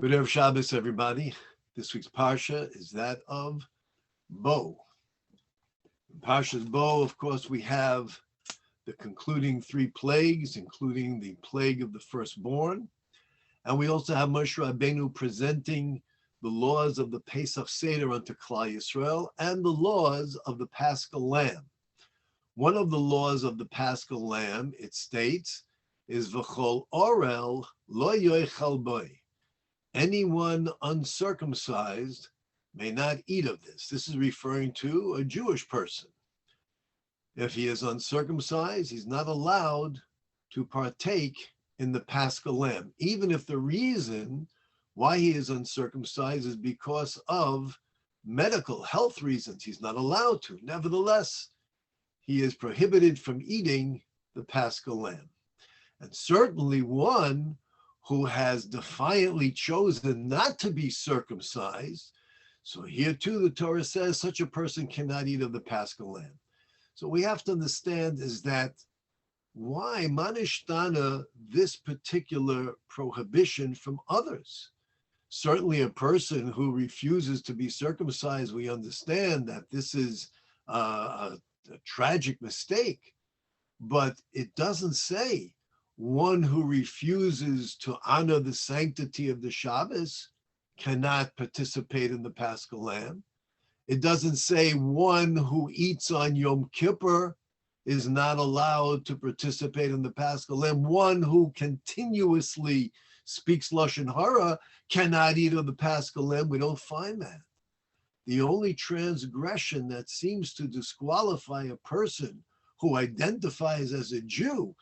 Good Erev Shabbos, everybody. This week's Parsha is that of Bo. In Parshas Bo, of course, we have the concluding three plagues, including the plague of the firstborn. And we also have Moshe Rabbeinu presenting the laws of the Pesach Seder unto Klal Yisrael and the laws of the Paschal Lamb. One of the laws of the Paschal Lamb, it states, is V'chol orel lo yochel boi. Anyone uncircumcised may not eat of this. This is referring to a Jewish person. If he is uncircumcised, he's not allowed to partake in the Paschal Lamb, even if the reason why he is uncircumcised is because of medical health reasons. He's not allowed to. Nevertheless, he is prohibited from eating the Paschal Lamb. And certainly one who has defiantly chosen not to be circumcised. So here too, the Torah says such a person cannot eat of the Paschal Lamb. So we have to understand is that why manishtana this particular prohibition from others? Certainly a person who refuses to be circumcised, we understand that this is a tragic mistake, but it doesn't say one who refuses to honor the sanctity of the Shabbos cannot participate in the Paschal Lamb. It doesn't say one who eats on Yom Kippur is not allowed to participate in the Paschal Lamb. One who continuously speaks Lashon Hara cannot eat of the Paschal Lamb. We don't find that. The only transgression that seems to disqualify a person who identifies as a Jew,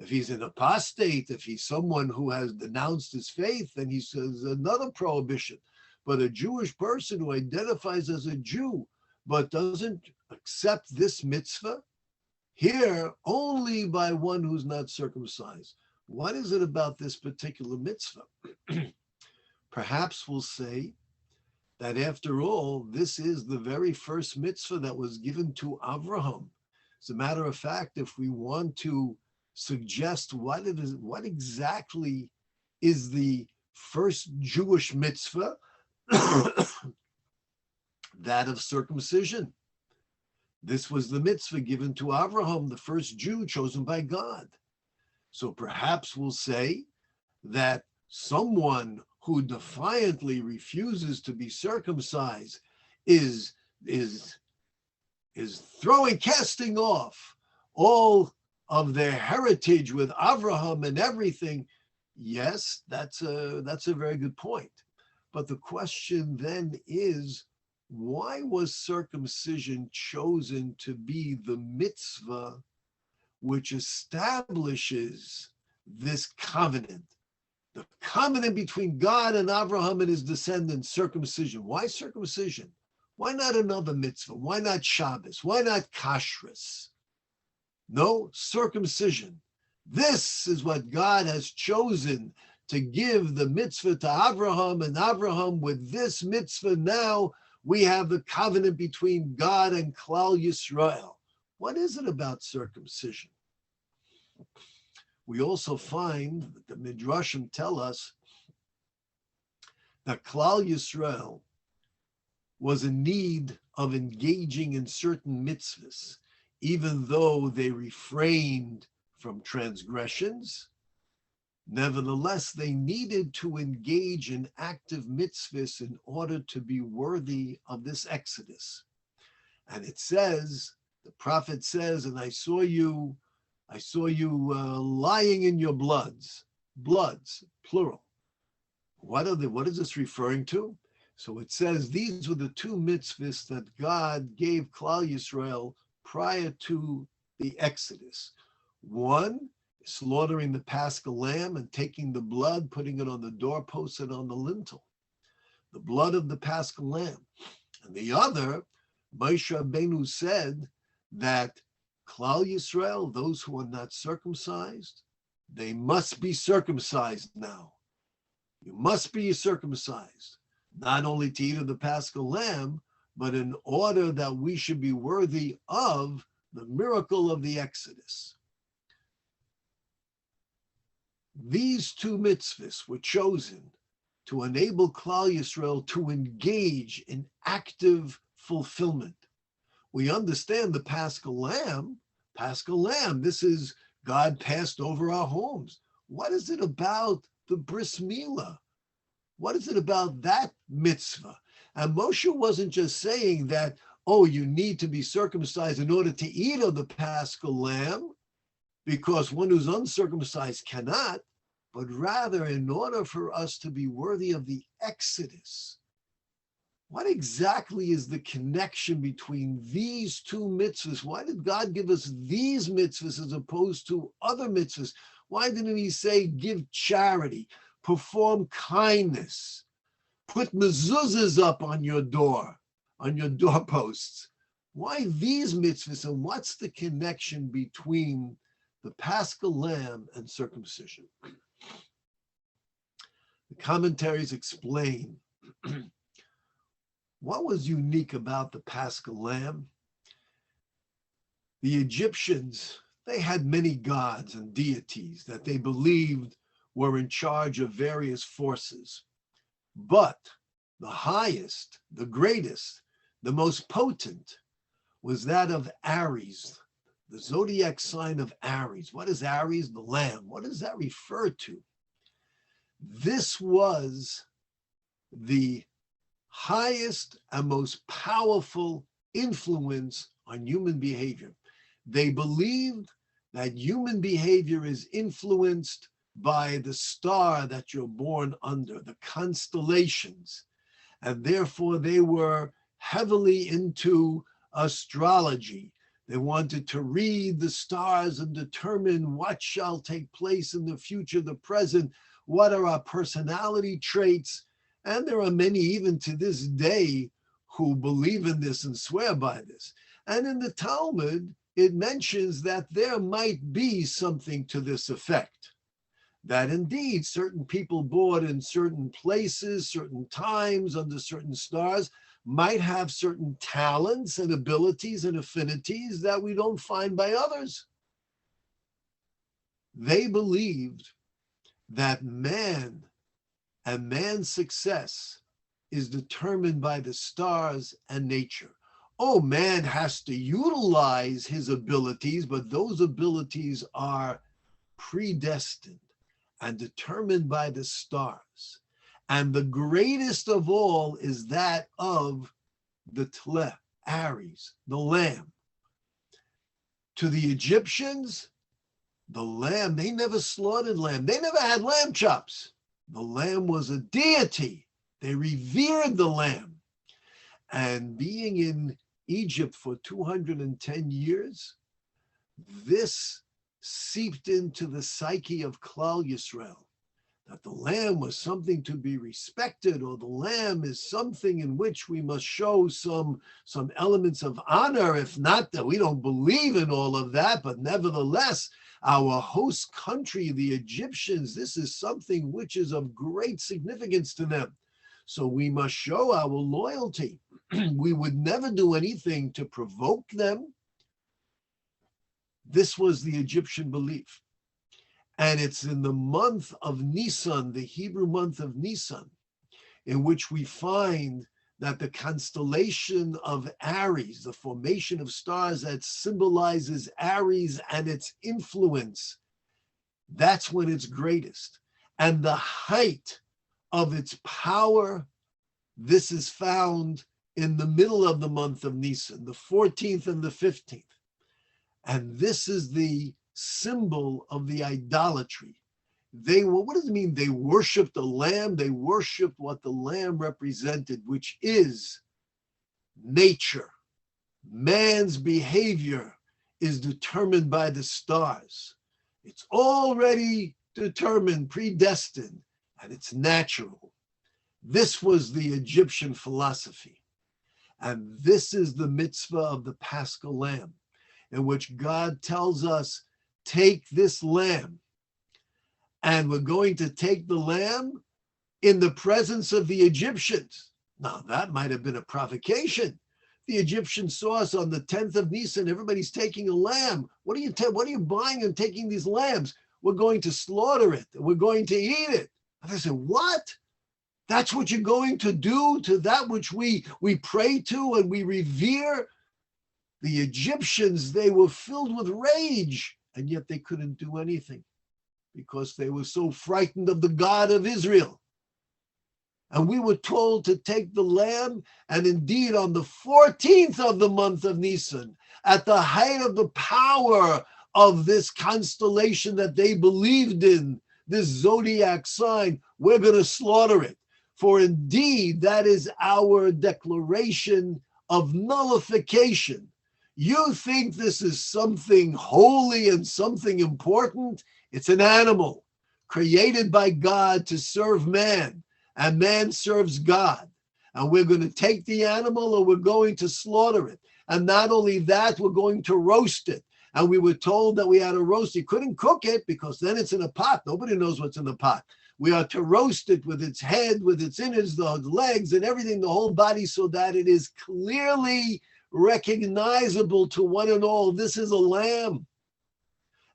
if he's an apostate, if he's someone who has denounced his faith, then he says another prohibition. But a Jewish person who identifies as a Jew but doesn't accept this mitzvah, here only by one who's not circumcised. What is it about this particular mitzvah? Perhaps we'll say that after all, this is the very first mitzvah that was given to Avraham. As a matter of fact, if we want to suggest what exactly is the first Jewish mitzvah, that of circumcision. This was the mitzvah given to Avraham, the first Jew chosen by God. So perhaps we'll say that someone who defiantly refuses to be circumcised is casting off all of their heritage with Avraham and everything. Yes, that's a very good point. But the question then is, why was circumcision chosen to be the mitzvah which establishes this covenant? The covenant between God and Avraham and his descendants, circumcision. Why circumcision? Why not another mitzvah? Why not Shabbos? Why not kashrus? No, circumcision. This is what God has chosen to give the mitzvah to Avraham, and Avraham, with this mitzvah now, we have the covenant between God and Klal Yisrael. What is it about circumcision? We also find that the Midrashim tell us that Klal Yisrael was in need of engaging in certain mitzvahs, even though they refrained from transgressions. Nevertheless, they needed to engage in active mitzvahs in order to be worthy of this exodus. And it says, the prophet says, and I saw you lying in your bloods, plural. What is this referring to? So it says these were the two mitzvahs that God gave Klal Yisrael prior to the Exodus. One, slaughtering the Paschal Lamb and taking the blood, putting it on the doorpost and on the lintel, the blood of the Paschal Lamb. And the other, Moshe Rabbeinu said that Klal Yisrael, those who are not circumcised, they must be circumcised now. You must be circumcised, not only to eat of the Paschal Lamb, but in order that we should be worthy of the miracle of the Exodus. These two mitzvahs were chosen to enable Klal Yisrael to engage in active fulfillment. We understand the Paschal Lamb. This is God passed over our homes. What is it about the Bris Milah? What is it about that mitzvah? And Moshe wasn't just saying that, oh, you need to be circumcised in order to eat of the Paschal Lamb, because one who's uncircumcised cannot, but rather in order for us to be worthy of the Exodus. What exactly is the connection between these two mitzvahs? Why did God give us these mitzvahs as opposed to other mitzvahs? Why didn't he say give charity, perform kindness, put mezuzahs up on your door, on your doorposts? Why these mitzvahs, and what's the connection between the Paschal Lamb and circumcision? The commentaries explain what was unique about the Paschal Lamb. The Egyptians, they had many gods and deities that they believed were in charge of various forces. But the highest, the greatest, the most potent was that of Aries, the zodiac sign of Aries. What is Aries? The lamb. What does that refer to? This was the highest and most powerful influence on human behavior. They believed that human behavior is influenced by the star that you're born under, the constellations. And therefore they were heavily into astrology. They wanted to read the stars and determine what shall take place in the future, the present, what are our personality traits. And there are many, even to this day, who believe in this and swear by this. And in the Talmud, it mentions that there might be something to this effect, that indeed certain people born in certain places, certain times, under certain stars, might have certain talents and abilities and affinities that we don't find by others. They believed that man and man's success is determined by the stars and nature. Oh, man has to utilize his abilities, but those abilities are predestined and determined by the stars. And the greatest of all is that of the Tleh, Aries, the lamb. To the Egyptians, the lamb, they never slaughtered lamb. They never had lamb chops. The lamb was a deity. They revered the lamb. And being in Egypt for 210 years, this seeped into the psyche of Klal Yisrael, that the lamb was something to be respected, or the lamb is something in which we must show some elements of honor. If not, that we don't believe in all of that, but nevertheless, our host country, the Egyptians, this is something which is of great significance to them. So we must show our loyalty. We would never do anything to provoke them. This was the Egyptian belief. And it's in the month of Nisan, the Hebrew month of Nisan, in which we find that the constellation of Aries, the formation of stars that symbolizes Aries and its influence, that's when it's greatest. And the height of its power, this is found in the middle of the month of Nisan, the 14th and the 15th. And this is the symbol of the idolatry. What does it mean? They worshiped the lamb. They worshiped what the lamb represented, which is nature. Man's behavior is determined by the stars. It's already determined, predestined, and it's natural. This was the Egyptian philosophy. And this is the mitzvah of the Paschal Lamb, in which God tells us, take this lamb. And we're going to take the lamb in the presence of the Egyptians. Now, that might have been a provocation. The Egyptians saw us on the 10th of Nisan. Everybody's taking a lamb. What are you buying and taking these lambs? We're going to slaughter it. We're going to eat it. And they said, what? That's what you're going to do to that which we pray to and we revere? The Egyptians, they were filled with rage, and yet they couldn't do anything because they were so frightened of the God of Israel. And we were told to take the lamb, and indeed on the 14th of the month of Nisan, at the height of the power of this constellation that they believed in, this zodiac sign, we're going to slaughter it. For indeed, that is our declaration of nullification. You think this is something holy and something important? It's an animal created by God to serve man, and man serves God. And we're going to take the animal and we're going to slaughter it. And not only that, we're going to roast it. And we were told that we had to roast it. Couldn't cook it because then it's in a pot. Nobody knows what's in the pot. We are to roast it with its head, with its innards, the legs and everything, the whole body, so that it is clearly recognizable to one and all. This is a lamb.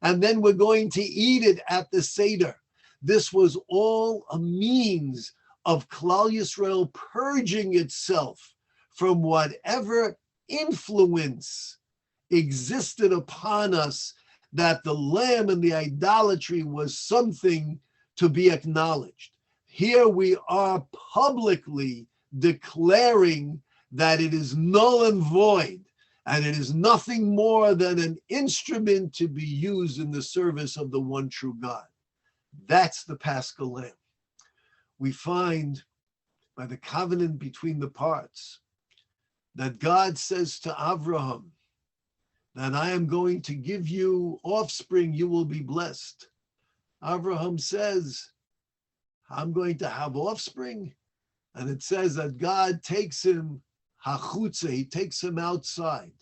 And then we're going to eat it at the Seder. This was all a means of Klal Yisrael purging itself from whatever influence existed upon us, that the lamb and the idolatry was something to be acknowledged. Here we are publicly declaring that it is null and void, and it is nothing more than an instrument to be used in the service of the one true God. That's the Paschal Lamb. We find by the covenant between the parts that God says to Abraham that I am going to give you offspring, you will be blessed. Abraham says, I'm going to have offspring. And it says that God takes him hachutza, he takes him outside.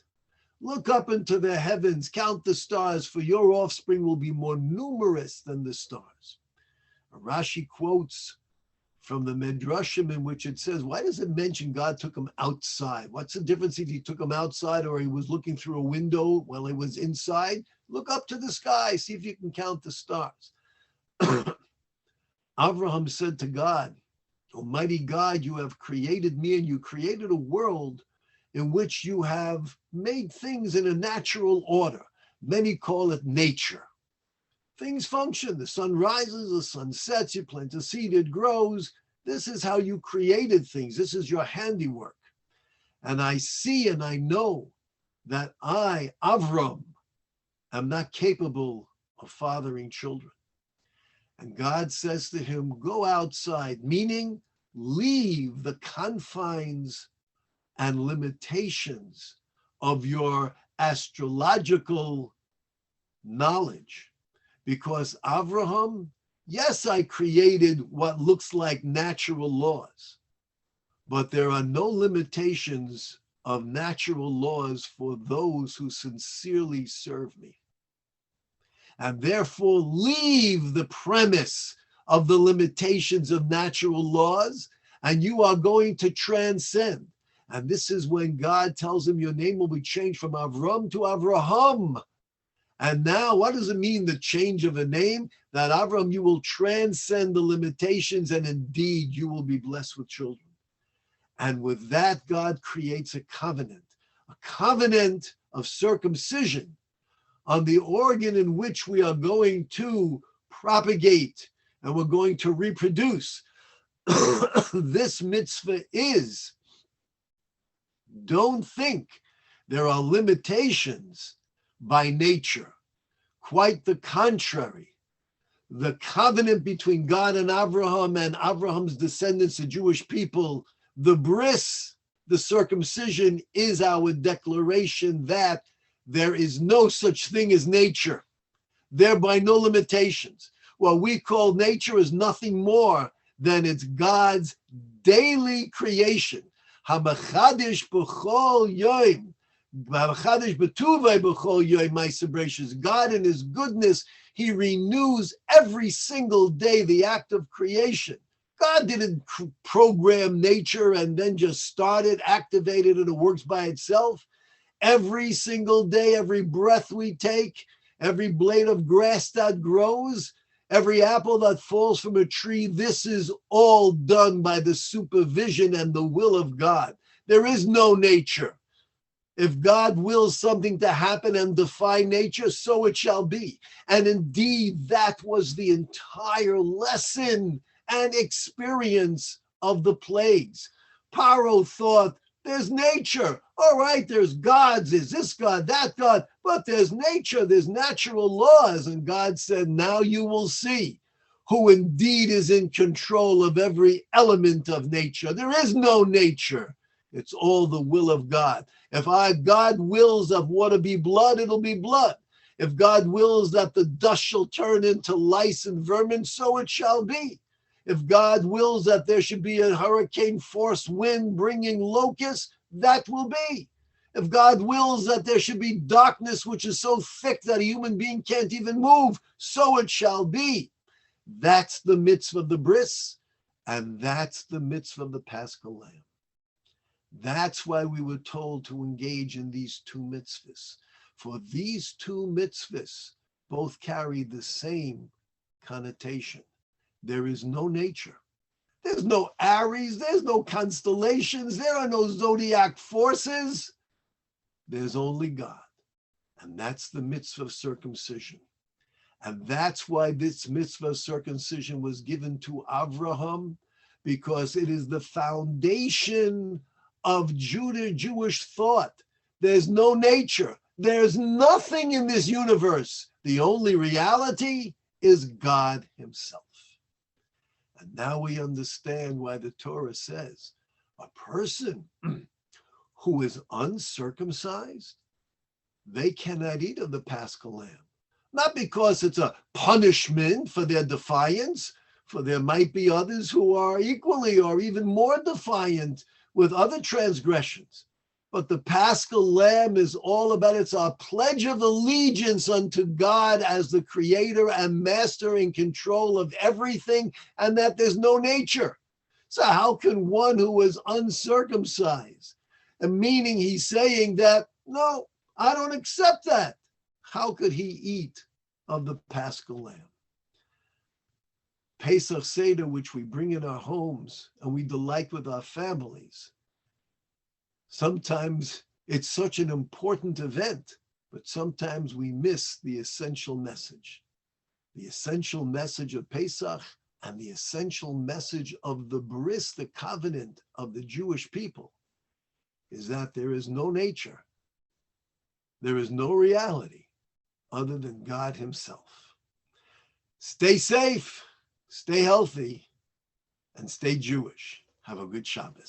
Look up into the heavens, count the stars, for your offspring will be more numerous than the stars. Rashi quotes from the Midrashim in which it says, why does it mention God took him outside? What's the difference if he took him outside or he was looking through a window while he was inside? Look up to the sky, see if you can count the stars. Abraham said to God, Almighty God, you have created me and you created a world in which you have made things in a natural order. Many call it nature. Things function. The sun rises, the sun sets, you plant a seed, it grows. This is how you created things. This is your handiwork. And I see and I know that I, Avram, am not capable of fathering children. And God says to him, go outside, meaning leave the confines and limitations of your astrological knowledge. Because Avraham, yes, I created what looks like natural laws, but there are no limitations of natural laws for those who sincerely serve me. And therefore leave the premise of the limitations of natural laws, and you are going to transcend. And this is when God tells him your name will be changed from Avram to Avraham. And now, what does it mean, the change of a name? That Avram, you will transcend the limitations, and indeed you will be blessed with children. And with that, God creates a covenant of circumcision on the organ in which we are going to propagate and we're going to reproduce. This mitzvah is, don't think there are limitations by nature. Quite the contrary. The covenant between God and Abraham and Abraham's descendants, the Jewish people, the bris, the circumcision, is our declaration that there is no such thing as nature, thereby no limitations. What we call nature is nothing more than it's God's daily creation. Hamachadish b'chol yoim, hamachadish b'tuvay b'chol yoim, my gracious. God in his goodness, he renews every single day the act of creation. God didn't program nature and then just start it, activate it, and it works by itself. Every single day, every breath we take, every blade of grass that grows, Every apple that falls from a tree, this is all done by the supervision and the will of God. There is no nature. If God wills something to happen and defy nature, so it shall be. And indeed, that was the entire lesson and experience of the plagues. Paro thought, there's nature. All right, there's gods. There's this God, that God. But there's nature. There's natural laws. And God said, now you will see who indeed is in control of every element of nature. There is no nature. It's all the will of God. If God wills that water be blood, it'll be blood. If God wills that the dust shall turn into lice and vermin, so it shall be. If God wills that there should be a hurricane force wind bringing locusts, that will be. If God wills that there should be darkness which is so thick that a human being can't even move, so it shall be. That's the mitzvah of the bris, and that's the mitzvah of the Paschal Lamb. That's why we were told to engage in these two mitzvahs. For these two mitzvahs both carry the same connotation. There is no nature. There's no Aries. There's no constellations. There are no zodiac forces. There's only God. And that's the mitzvah of circumcision. And that's why this mitzvah of circumcision was given to Avraham, because it is the foundation of Jewish thought. There's no nature. There's nothing in this universe. The only reality is God himself. And now we understand why the Torah says a person who is uncircumcised, they cannot eat of the Paschal Lamb. Not because it's a punishment for their defiance, for there might be others who are equally or even more defiant with other transgressions. But the Paschal Lamb is all about, it's our pledge of allegiance unto God as the creator and master in control of everything, and that there's no nature. So how can one who is uncircumcised, and meaning he's saying that, no, I don't accept that. How could he eat of the Paschal Lamb? Pesach Seder, which we bring in our homes and we delight with our families. Sometimes it's such an important event, but sometimes we miss the essential message. The essential message of Pesach and the essential message of the bris, the covenant of the Jewish people, is that there is no nature. There is no reality other than God himself. Stay safe, stay healthy, and stay Jewish. Have a good Shabbos.